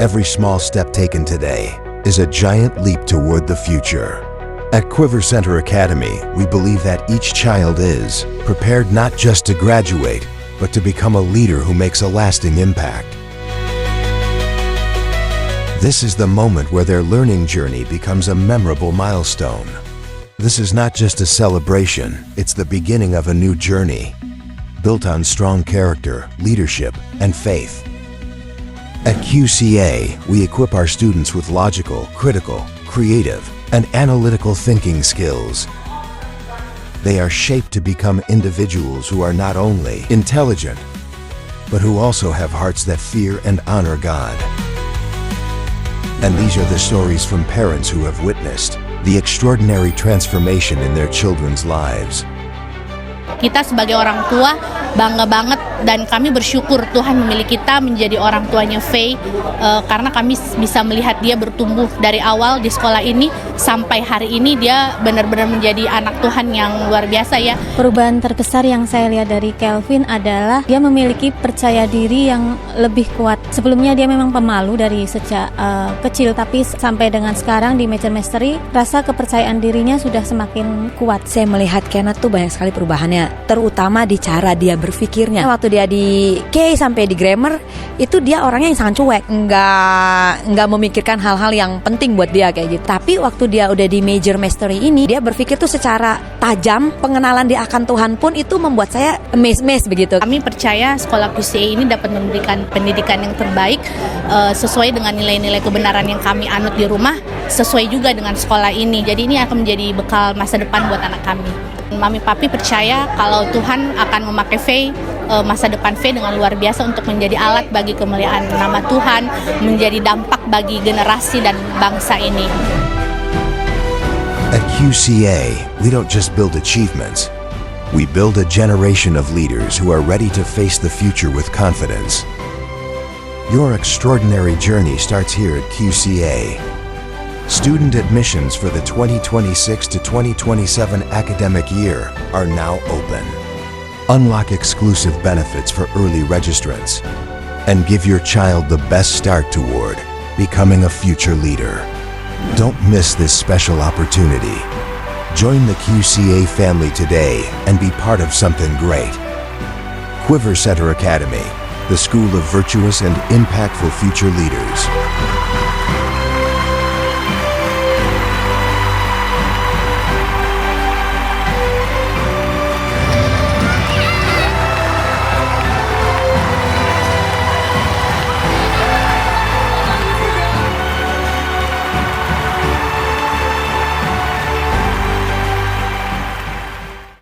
Every small step taken today is a giant leap toward the future. At Quiver Center Academy, we believe that each child is prepared not just to graduate, but to become a leader who makes a lasting impact. This is the moment where their learning journey becomes a memorable milestone. This is not just a celebration, it's the beginning of a new journey, built on strong character, leadership, and faith. At QCA, we equip our students with logical, critical, creative, and analytical thinking skills. They are shaped to become individuals who are not only intelligent, but who also have hearts that fear and honor God. And these are the stories from parents who have witnessed the extraordinary transformation in their children's lives. Kita sebagai orang tua bangga banget dan kami bersyukur Tuhan memilih kita menjadi orang tuanya Faye karena kami bisa melihat dia bertumbuh dari awal di sekolah ini sampai hari ini dia benar-benar menjadi anak Tuhan yang luar biasa ya. Perubahan terbesar yang saya lihat dari Kelvin adalah dia memiliki percaya diri yang lebih kuat. Sebelumnya dia memang pemalu dari sejak kecil, tapi sampai dengan sekarang di Major Mastery rasa kepercayaan dirinya sudah semakin kuat. Saya melihat Kenneth tuh banyak sekali perubahannya, terutama di cara dia berpikirnya. Waktu dia di K sampai di grammar, itu dia orangnya yang sangat cuek, nggak memikirkan hal-hal yang penting buat dia kayak gitu. Tapi waktu dia udah di Major Mastery ini, dia berpikir tuh secara tajam, pengenalan dia akan Tuhan pun itu membuat saya amazed begitu. Kami percaya sekolah QCA ini dapat memberikan pendidikan yang terbaik sesuai dengan nilai-nilai kebenaran yang kami anut di rumah, sesuai juga dengan sekolah ini. Jadi ini akan menjadi bekal masa depan buat anak kami. Mami Papi percaya kalau Tuhan akan memakai Faye, masa depan Faye dengan luar biasa untuk menjadi alat bagi kemuliaan nama Tuhan, menjadi dampak bagi generasi dan bangsa ini. At QCA, we don't just build achievements. We build a generation of leaders who are ready to face the future with confidence. Your extraordinary journey starts here at QCA. Student admissions for the 2026 to 2027 academic year are now open. Unlock exclusive benefits for early registrants and give your child the best start toward becoming a future leader. Don't miss this special opportunity. Join the QCA family today and be part of something great. Quiver Center Academy, the school of virtuous and impactful future leaders.